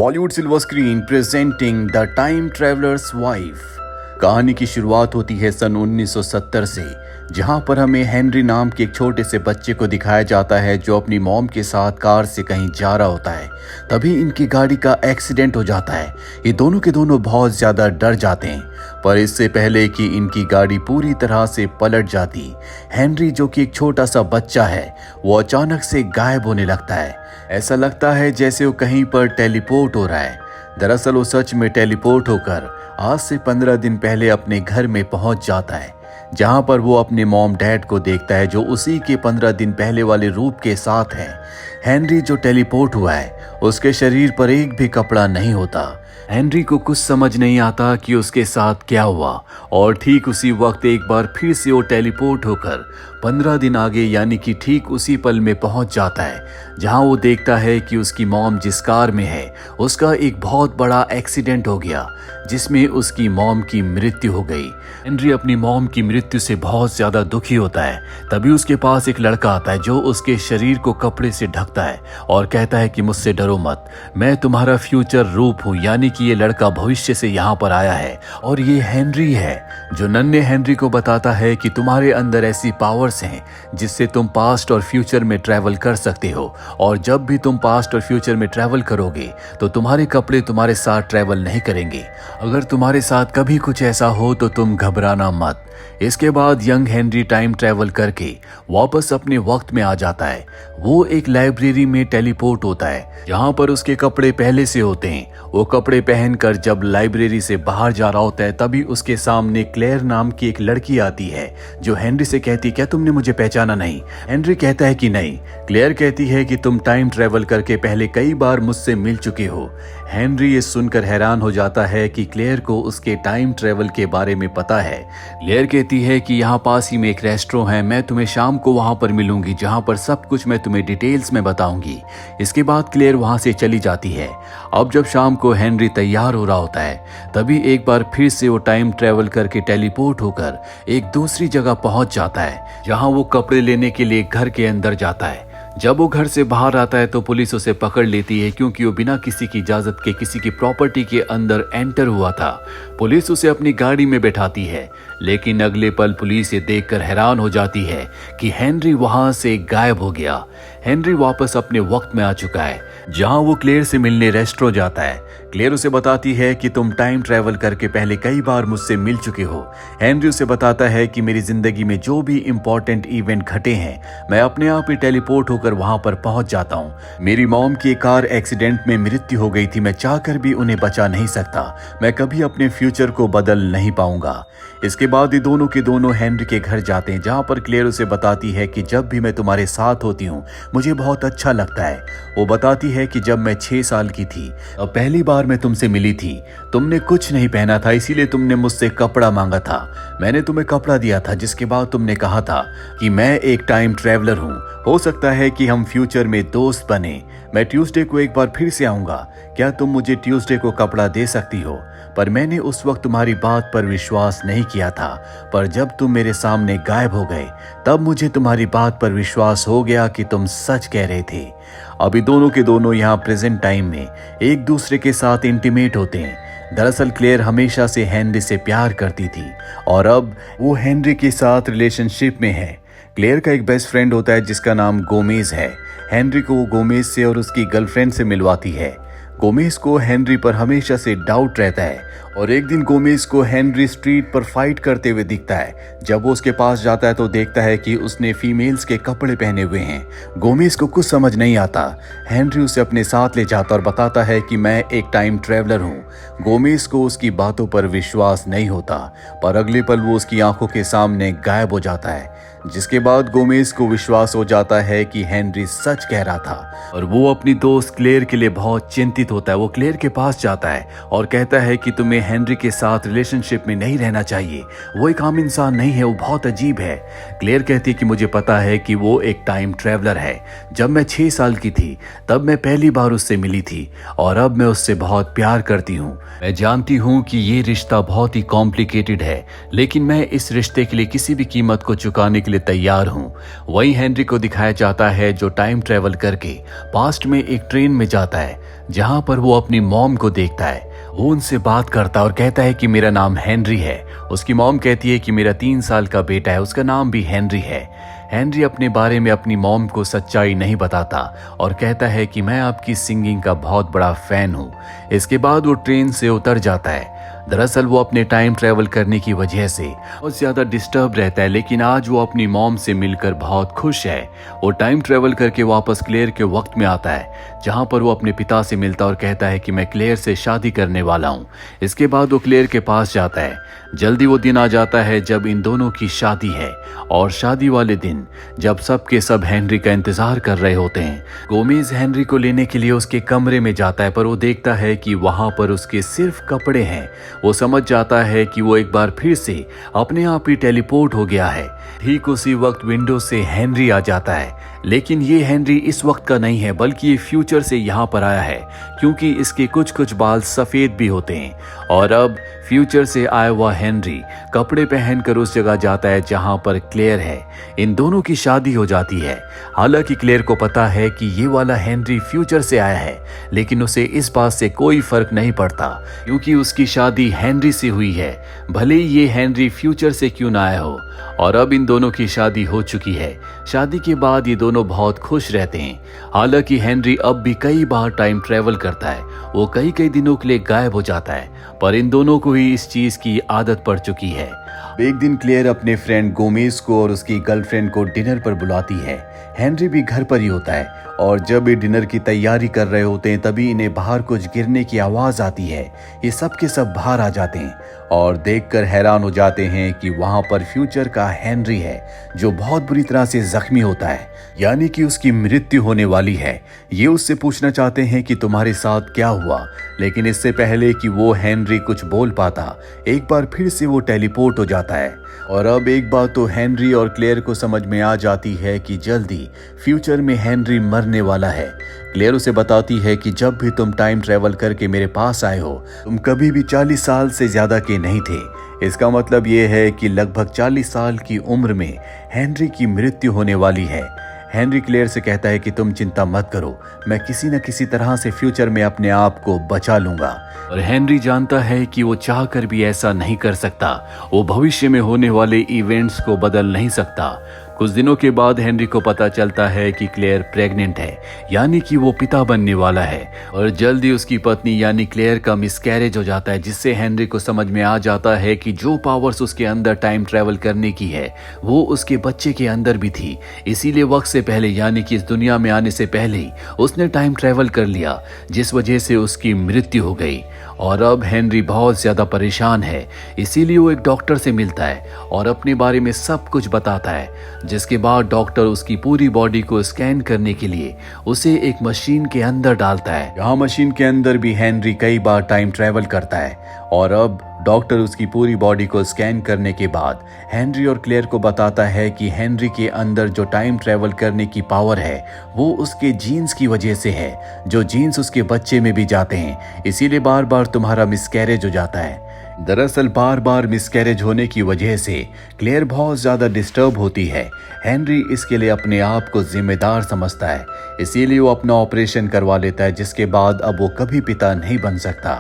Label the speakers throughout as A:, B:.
A: Bollywood silver screen presenting the time travellers wife. कहानी की शुरुआत होती है सन 1970 से, जहां पर हमें हेनरी नाम के एक छोटे से बच्चे को दिखाया जाता है जो अपनी मॉम के साथ कार से कहीं जा रहा होता है। तभी इनकी गाड़ी का एक्सीडेंट हो जाता है। ये दोनों के दोनों बहुत ज्यादा डर जाते हैं, पर इससे पहले कि इनकी गाड़ी पूरी तरह से पलट जाती, हेनरी जो कि एक छोटा सा बच्चा है, वो अचानक से गायब होने लगता है। ऐसा लगता है जैसे वो कहीं पर टेलीपोर्ट हो रहा है। दरअसल वो सच में टेलीपोर्ट होकर आज से 15 दिन पहले अपने घर में पहुंच जाता है, जहां पर वो अपने मॉम डैड को देखता है जो उसी के 15 दिन पहले वाले रूप के साथ है। हेनरी जो टेलीपोर्ट हुआ है, उसके शरीर पर एक भी कपड़ा नहीं होता। हेनरी को कुछ समझ नहीं आता कि उसके साथ क्या हुआ, और ठीक उसी वक्त एक बार फिर से वो टेलीपोर्ट होकर 15 दिन आगे यानी कि ठीक उसी पल में पहुंच जाता है, जहां वो देखता है कि उसकी मॉम जिस कार में है उसका एक बहुत बड़ा एक्सीडेंट हो गया, जिसमें उसकी मॉम की मृत्यु हो गई। हेनरी अपनी मॉम की मृत्यु से बहुत ज्यादा दुखी होता है। तभी उसके पास एक लड़का आता है जो उसके शरीर को कपड़े से ढकता है और कहता है कि मुझसे डरो मत, मैं तुम्हारा फ्यूचर रूप हूँ। यानी कि ये लड़का भविष्य से यहाँ पर आया है और ये हेनरी है, जो नन्हे हेनरी को बताता है कि तुम्हारे अंदर ऐसी पावर्स हैं जिससे तुम पास्ट और फ्यूचर में ट्रैवल कर सकते हो, और जब भी तुम पास्ट और फ्यूचर में ट्रैवल करोगे तो तुम्हारे कपड़े तुम्हारे साथ ट्रैवल नहीं करेंगे। अगर तुम्हारे साथ कभी कुछ ऐसा हो तो तुम घबराना मत। इसके बाद यंग हेनरी टाइम ट्रैवल करके वापस अपने वक्त में आ जाता है। वो एक लाइब्रेरी में टेलीपोर्ट होता है, जहां पर उसके कपड़े पहले से होते हैं। वो कपड़े पहनकर जब लाइब्रेरी से बाहर जा रहा होता है, तभी उसके सामने क्लेयर नाम की एक लड़की आती है जो हेनरी से कहती, क्या तुमने मुझे पहचाना नहीं? हेनरी कहता है कि नहीं। क्लेयर कहती है कि तुम टाइम ट्रैवल करके पहले कई बार मुझसे मिल चुके हो। हेनरी ये सुनकर हैरान हो जाता है कि क्लेयर को उसके टाइम ट्रैवल के बारे में पता है। क्लेयर कहती है कि यहाँ पास ही में एक रेस्टोरेंट है, मैं तुम्हें शाम को वहां पर मिलूंगी, जहां पर सब कुछ मैं तुम्हें डिटेल्स में बताऊंगी। इसके बाद क्लेयर वहां से चली जाती है। अब जब शाम को हेनरी तैयार हो रहा होता है, तभी एक बार फिर से वो टाइम ट्रैवल करके टेलीपोर्ट होकर एक दूसरी जगह पहुंच जाता है, जहां वो कपड़े लेने के लिए घर के अंदर जाता है। जब वो घर से बाहर आता है तो पुलिस उसे पकड़ लेती है, क्योंकि वो बिना किसी की इजाजत के किसी की प्रॉपर्टी के अंदर एंटर हुआ था। पुलिस उसे अपनी गाड़ी में बैठाती है, लेकिन अगले पल पुलिस ये देखकर हैरान हो जाती है कि हेनरी वहां से गायब हो गया। हेनरी वापस अपने वक्त में आ चुका है, जहां वो क्लेयर से मिलने रेस्टोरेंट जाता है। क्लेयर उसे बताती है कि तुम टाइम ट्रैवल करके पहले कई बार मुझसे मिल चुके हो। हेनरी उसे बताता है कि मेरी जिंदगी में जो भी इंपॉर्टेंट इवेंट घटे हैं, मैं अपने आप ही टेलीपोर्ट होकर वहां पर पहुंच जाता हूं। मेरी मॉम की कार एक्सीडेंट में मृत्यु हो गई थी, मैं चाहकर भी उन्हें बचा नहीं सकता। मैं कभी अपने फ्यूचर को बदल नहीं पाऊंगा। इसके बाद ये दोनों के दोनों हेनरी के घर जाते हैं, जहां पर क्लेयर उसे बताती है कि जब भी मैं तुम्हारे साथ होती हूँ मुझे बहुत अच्छा लगता है। वो बताती है कि जब मैं 6 साल की थी और पहली बार मैं तुमसे मिली थी, तुमने कुछ नहीं पहना था, इसीलिए तुमने मुझसे कपड़ा मांगा था। मैंने तुम्हें कपड़ा दिया था, जिसके बाद तुमने कहा था कि मैं एक टाइम ट्रैवलर हूँ, हो सकता है कि हम फ्यूचर में दोस्त बने। मैं ट्यूसडे को एक बार फिर से आऊंगा, क्या तुम मुझे ट्यूसडे को कपड़ा दे सकती हो? पर मैंने उस वक्त तुम्हारी बात पर विश्वास नहीं किया था, पर जब तुम मेरे सामने गायब हो गए तब मुझे तुम्हारी बात पर विश्वास हो गया कि तुम सच कह रहे थे। अभी दोनों के दोनों यहाँ प्रेजेंट टाइम में एक दूसरे के साथ इंटीमेट होते हैं। दरअसल क्लेयर हमेशा से हेनरी से प्यार करती थी और अब वो हेनरी के साथ रिलेशनशिप में है। क्लेयर का एक बेस्ट फ्रेंड होता है जिसका नाम गोमेज है। हेनरी को वो गोमेज से और उसकी गर्लफ्रेंड से मिलवाती है। गोमेज को हेनरी पर हमेशा से डाउट रहता है, और एक दिन गोमेज को हेनरी स्ट्रीट पर फाइट करते हुए दिखता है। जब वो उसके पास जाता है तो देखता है कि उसने फीमेल्स के कपड़े पहने हुए हैं। गोमेज को कुछ समझ नहीं आता। हेनरी उसे अपने साथ ले जाता और बताता है कि मैं एक टाइम ट्रैवलर हूँ। गोमेज को उसकी बातों पर विश्वास नहीं होता, पर अगले पल वो उसकी आंखों के सामने गायब हो जाता है, जिसके बाद गोमेज को विश्वास हो जाता है कि हेनरी सच कह रहा था, और वो अपनी दोस्त क्लेयर के लिए बहुत चिंतित होता है। वो क्लेयर के पास जाता है और कहता है कि तुम्हें हेनरी के साथ रिलेशनशिप में नहीं रहना चाहिए, वो एक आम इंसान नहीं है, वो बहुत अजीब है। क्लेयर कहती है कि मुझे पता है कि वो एक टाइम ट्रैवलर है। जब मैं 6 साल की थी तब मैं पहली बार उससे मिली थी, और अब मैं उससे बहुत प्यार करती हूँ। मैं जानती हूँ कि ये रिश्ता बहुत ही कॉम्प्लिकेटेड है, लेकिन मैं इस रिश्ते के लिए किसी भी कीमत को चुकाने के के लिए तैयार हूँ। वही हेनरी को दिखाया जाता है जो टाइम ट्रेवल करके पास्ट में एक ट्रेन में जाता है, जहाँ पर वो अपनी मॉम को देखता है। वो उनसे बात करता है और कहता है कि मेरा नाम हेनरी है। उसकी मॉम कहती है कि मेरा 3 साल का बेटा है, उसका नाम भी हेनरी है। हेनरी अपने बारे में अपनी मॉम को सच्चाई नहीं बताता और कहता है कि मैं आपकी सिंगिंग का बहुत बड़ा फैन हूँ। इसके बाद वो ट्रेन से उतर जाता है। दरअसल वो अपने टाइम ट्रेवल करने की वजह से बहुत ज्यादा डिस्टर्ब रहता है, लेकिन आज वो अपनी मॉम से मिलकर बहुत खुश है। वो टाइम ट्रेवल करके वापस क्लेयर के वक्त में आता है, जहाँ पर वो अपने पिता से मिलता और कहता है कि मैं क्लेयर से शादी करने वाला हूँ। इसके बाद वो क्लेयर के पास जाता है। जल्दी वो दिन आ जाता है जब इन दोनों की शादी है, और शादी वाले दिन जब सब के सब हेनरी का इंतजार कर रहे होते हैं, गोमेज हेनरी को लेने के लिए उसके कमरे में जाता है, पर वो देखता है कि वहां पर उसके सिर्फ कपड़े हैं। वो समझ जाता है कि वो एक बार फिर से अपने आप ही टेलीपोर्ट हो गया है। ठीक उसी वक्त विंडो से हेनरी आ जाता है, लेकिन ये हेनरी इस वक्त का नहीं है, बल्कि ये फ्यूचर से यहाँ पर आया है, क्योंकि इसके कुछ कुछ बाल सफेद भी होते हैं। और अब फ्यूचर से आया हुआ हेनरी कपड़े पहनकर उस जगह जाता है जहां पर क्लेयर है। इन दोनों की शादी हो जाती है। हालांकि क्लेयर को पता है कि ये वाला हेनरी फ्यूचर से आया है, लेकिन उसे इस बात से कोई फर्क नहीं पड़ता, क्योंकि उसकी शादी हेनरी से हुई है, भले ही ये हेनरी फ्यूचर से क्यों ना आया हो। और अब इन दोनों की शादी हो चुकी है। शादी के बाद ये दोनों बहुत खुश रहते हैं। हालांकि हेनरी अब भी कई बार टाइम ट्रेवल करता है, वो कई कई दिनों के लिए गायब हो जाता है, पर इन दोनों को ही इस चीज की आदत पड़ चुकी है। एक दिन क्लेयर अपने फ्रेंड गोमेज को और उसकी गर्लफ्रेंड को डिनर पर बुलाती है। हेनरी भी घर पर ही होता है, और जब ये डिनर की तैयारी कर रहे होते हैं तभी इन्हें बाहर कुछ गिरने की आवाज आती है। ये सब के सब बाहर आ जाते हैं और देखकर हैरान हो जाते हैं कि वहां पर फ्यूचर का हेनरी है, जो बहुत बुरी तरह से जख्मी होता है, यानी कि उसकी मृत्यु होने वाली है। ये उससे पूछना चाहते हैं कि तुम्हारे साथ क्या हुआ, लेकिन इससे पहले कि वो हेनरी कुछ बोल पाता, एक बार फिर से वो टेलीपोर्ट हो जाता है। और अब एक बात तो हेनरी और क्लेयर को समझ में आ जाती है कि जल्दी फ्यूचर में हेनरी मरने वाला है। क्लेयर उसे बताती है कि जब भी तुम टाइम ट्रेवल करके मेरे पास आए हो, तुम कभी भी 40 साल से ज्यादा के नहीं थे। इसका मतलब ये है कि लगभग 40 साल की उम्र में हेनरी की मृत्यु होने वाली है। हेनरी क्लेयर से कहता है कि तुम चिंता मत करो, मैं किसी न किसी तरह से फ्यूचर में अपने आप को बचा लूंगा। और हेनरी जानता है कि वो चाहकर भी ऐसा नहीं कर सकता। वो भविष्य में होने वाले इवेंट्स को बदल नहीं सकता। कुछ दिनों के बाद हेनरी को पता चलता है कि क्लेयर प्रेग्नेंट है, यानी कि वो पिता बनने वाला है। और जल्दी उसकी पत्नी यानी क्लेयर का मिसकैरेज हो जाता है, जिससे हेनरी को समझ में आ जाता है कि जो पावर्स उसके अंदर टाइम ट्रेवल करने की है, वो उसके बच्चे के अंदर भी थी। इसीलिए वक्त से पहले, यानी कि इस दुनिया में आने से पहले ही उसने टाइम ट्रेवल कर लिया, जिस वजह से उसकी मृत्यु हो गई। और अब हेनरी बहुत ज्यादा परेशान है, इसीलिए वो एक डॉक्टर से मिलता है और अपने बारे में सब कुछ बताता है, जिसके बाद डॉक्टर उसकी पूरी बॉडी को स्कैन करने के लिए उसे एक मशीन के अंदर डालता है। यहाँ मशीन के अंदर भी हेनरी कई बार टाइम ट्रेवल करता है। और अब डॉक्टर उसकी पूरी बॉडी को स्कैन करने के बाद हेनरी और क्लेयर को बताता है कि हेनरी के अंदर जो टाइम ट्रेवल करने की पावर है, वो उसके जीन्स की वजह से है, जो जीन्स उसके बच्चे में भी जाते हैं। इसीलिए बार बार तुम्हारा मिसकैरेज हो जाता है। दरअसल बार बार मिसकैरेज होने की वजह से क्लेयर बहुत ज्यादा डिस्टर्ब होती है। हेनरी इसके लिए अपने आप को जिम्मेदार समझता है, इसीलिए वो अपना ऑपरेशन करवा लेता है, जिसके बाद अब वो कभी पिता नहीं बन सकता।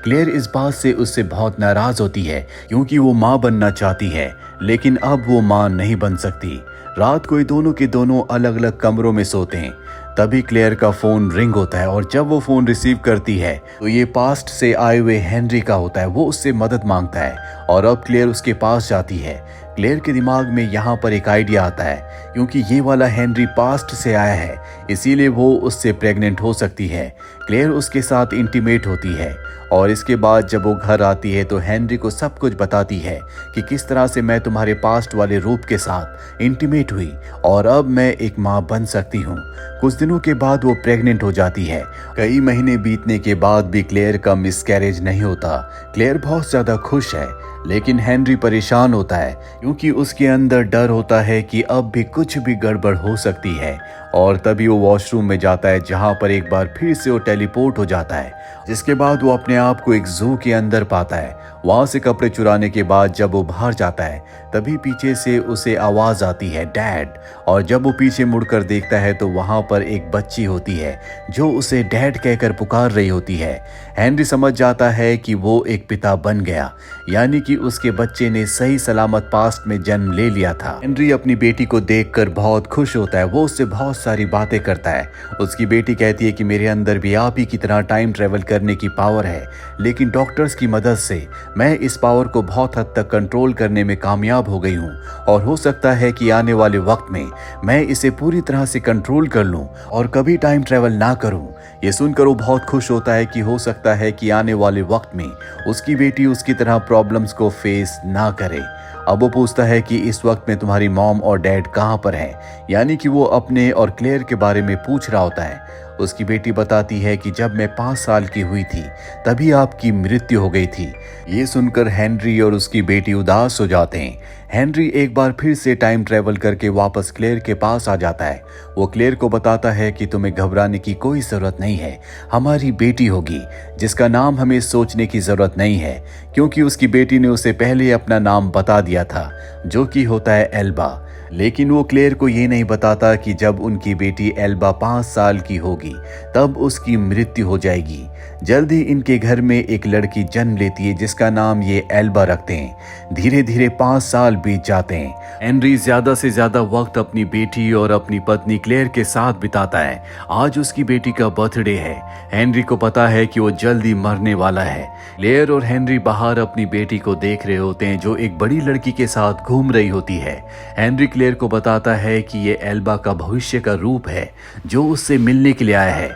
A: क्लेयर इस बात से उससे बहुत नाराज होती है, क्योंकि वो माँ बनना चाहती है, लेकिन अब वो माँ नहीं बन सकती। रात को ये दोनों के दोनों अलग अलग कमरों में सोते हैं। तभी क्लेयर का फोन रिंग होता है, और जब वो फोन रिसीव करती है तो ये पास्ट से आए हुए हेनरी का होता है। वो उससे मदद मांगता है, और अब क्लेयर उसके पास जाती है। क्लेयर के दिमाग में यहाँ पर एक आइडिया आता है, क्योंकि ये वाला हेनरी पास्ट से आया है, इसीलिए वो उससे प्रेग्नेंट हो सकती है। क्लेयर उसके साथ इंटीमेट होती है, और इसके बाद जब वो घर आती है तो हेनरी को सब कुछ बताती है कि किस तरह से मैं तुम्हारे पास्ट वाले रूप के साथ इंटीमेट हुई, और अब मैं एक माँ बन सकती हूँ। कुछ दिनों के बाद वो प्रेग्नेंट हो जाती है। कई महीने बीतने के बाद भी क्लेयर का मिसकैरेज नहीं होता। क्लेयर बहुत ज्यादा खुश है, लेकिन हेनरी परेशान होता है, क्योंकि उसके अंदर डर होता है कि अब भी कुछ भी गड़बड़ हो सकती है। और तभी वो वॉशरूम में जाता है जहाँ पर एक बार फिर से वो टेलीपोर्ट हो जाता है, जिसके बाद वो अपने आप को एक जू के अंदर पाता है। वहां से कपड़े चुराने के बाद जब वो बाहर जाता है तभी पीछे से उसे आवाज आती है डैड, और जब वो पीछे मुड़कर देखता है तो वहां पर एक बच्ची होती है जो उसे डैड कहकर पुकार रही होती है। हेनरी समझ जाता है कि वो एक पिता बन गया, यानी कि उसके बच्चे ने सही सलामत पास्ट में जन्म ले लिया था। हेनरी अपनी बेटी को देखकर बहुत खुश होता है, वो उससे बहुत सारी बातें करता है। उसकी बेटी कहती है कि मेरे अंदर भी आप ही की तरह टाइम ट्रेवल करने की पावर है, लेकिन डॉक्टर्स की मदद से मैं इस पावर को बहुत हद तक कंट्रोल करने में कामयाब हो गई हूँ, और हो सकता है कि आने वाले वक्त में मैं इसे पूरी तरह से कंट्रोल कर लूँ और कभी टाइम ट्रेवल ना करूँ। ये सुनकर वो बहुत खुश होता है कि हो सकता है कि आने वाले वक्त में उसकी बेटी उसकी तरह प्रॉब्लम्स को फेस ना करे। अब वो पूछता है कि इस वक्त में तुम्हारी मॉम और डैड कहाँ पर हैं, यानी कि वो अपने और क्लेयर के बारे में पूछ रहा होता है। उसकी बेटी बताती है कि जब मैं 5 साल की हुई थी तभी आपकी मृत्यु हो गई थी। ये सुनकर हेनरी और उसकी बेटी उदास हो जाते हैं। हेनरी एक बार फिर से टाइम ट्रेवल करके वापस क्लेयर के पास आ जाता है। वो क्लेयर को बताता है कि तुम्हें घबराने की कोई जरूरत नहीं है, हमारी बेटी होगी जिसका नाम हमें सोचने की जरूरत नहीं है, क्योंकि उसकी बेटी ने उसे पहले अपना नाम बता दिया था जो कि होता है एल्बा। लेकिन वो क्लेयर को ये नहीं बताता कि जब उनकी बेटी एल्बा 5 साल की होगी तब उसकी मृत्यु हो जाएगी। जल्द ही इनके घर में एक लड़की जन्म लेती है जिसका नाम ये एल्बा रखते हैं। धीरे धीरे 5 साल बीत जाते हैं। हेनरी ज्यादा से ज्यादा वक्त अपनी बेटी और अपनी पत्नी क्लेयर के साथ बिताता है। आज उसकी बेटी का बर्थडे है। हेनरी को पता है कि वो जल्दी मरने वाला है। क्लेयर और हेनरी बाहर अपनी बेटी को देख रहे होते हैं जो एक बड़ी लड़की के साथ घूम रही होती है। हेनरी क्लेयर को बताता है कि ये एल्बा का भविष्य का रूप है जो उससे मिलने के लिए आया है।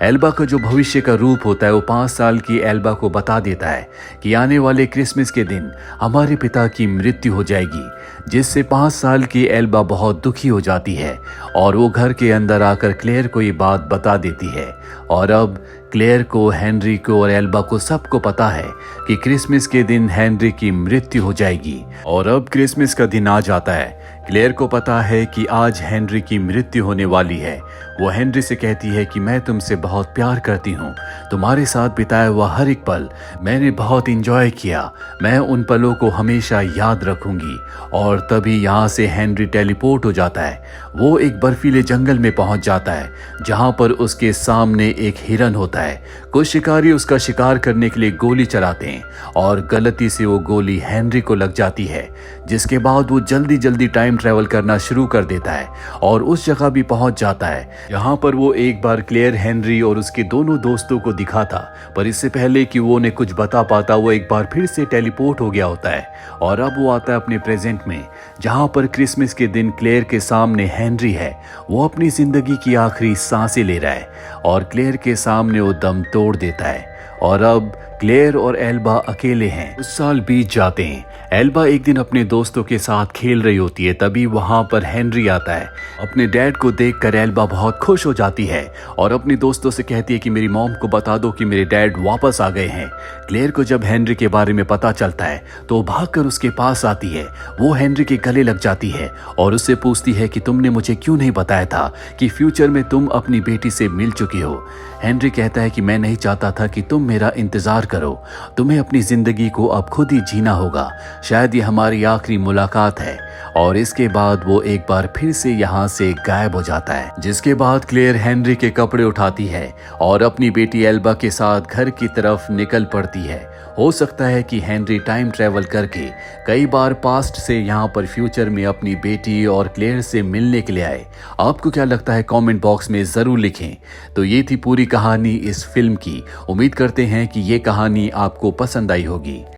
A: एल्बा का जो भविष्य का रूप होता है वो 5 साल की एल्बा को बता देता है कि आने वाले क्रिसमस के दिन हमारे पिता की मृत्यु हो जाएगी, जिससे 5 साल की एल्बा बहुत दुखी हो जाती है और वो घर के अंदर आकर क्लेयर को ये बात बता देती है। और अब क्लेयर को, हेनरी को और एल्बा को सबको पता है कि क्रिसमस के दिन हेनरी की मृत्यु हो जाएगी। और अब क्रिसमस का दिन आ जाता है। क्लेयर को पता है कि आज हेनरी की मृत्यु होने वाली है। वो हेनरी से कहती है कि मैं तुमसे बहुत प्यार करती हूँ, तुम्हारे साथ बिताया हुआ हर एक पल मैंने बहुत इंजॉय किया, मैं उन पलों को हमेशा याद रखूंगी। और तभी यहाँ से हेनरी टेलीपोर्ट हो जाता है। वो एक बर्फीले जंगल में पहुंच जाता है जहाँ पर उसके सामने एक हिरन होता है। कुछ शिकारी उसका शिकार करने के लिए गोली चलाते हैं और गलती से वो गोली हेनरी को लग जाती है, जिसके बाद वो जल्दी जल्दी टाइम ट्रेवल करना शुरू कर देता है और उस जगह भी पहुंच जाता है यहाँ पर वो एक बार क्लेयर, हेनरी और उसके दोनों दोस्तों को दिखा था। पर इससे पहले कि वो उन्हें कुछ बता पाता वो एक बार फिर से टेलीपोर्ट हो गया होता है और अब वो आता है अपने प्रेजेंट में, जहाँ पर क्रिसमस के दिन क्लेयर के सामने हेनरी है। वो अपनी जिंदगी की आखिरी सांसें ले रहा है और क्लेयर के सामने वो दम तोड़ देता है। और अब क्लेयर और एल्बा अकेले हैं। कुछ साल बीत जाते हैं। एल्बा एक दिन अपने दोस्तों के साथ खेल रही होती है, तभी वहां पर हेनरी आता है। अपने डैड को देखकर एल्बा बहुत खुश हो जाती है और अपने दोस्तों से कहती है कि मेरी मॉम को बता दो कि मेरे डैड वापस आ गए हैं। क्लेयर को जब हेनरी के बारे में पता चलता है तो वो भागकर उसके पास आती है। वो हेनरी के गले लग जाती है और उससे पूछती है कि तुमने मुझे क्यों नहीं बताया था कि फ्यूचर में तुम अपनी बेटी से मिल चुकी हो। हेनरी कहता है कि मैं नहीं चाहता था कि तुम मेरा इंतजार करो, तुम्हें अपनी जिंदगी को अब खुद ही जीना होगा, शायद ये हमारी आखिरी मुलाकात है। और इसके बाद वो एक बार फिर से यहाँ से गायब हो जाता है। जिसके बाद क्लेयर हेनरी के कपड़े उठाती है और अपनी बेटी एल्बा के साथ घर की तरफ निकल पड़ती है। हो सकता है कि हेनरी टाइम ट्रेवल करके कई बार पास्ट से यहाँ पर फ्यूचर में अपनी बेटी और क्लेयर से मिलने के लिए आए। आपको क्या लगता है कमेंट बॉक्स में ज़रूर लिखें। तो ये थी पूरी कहानी इस फिल्म की। उम्मीद करते हैं कि ये कहानी आपको पसंद आई होगी।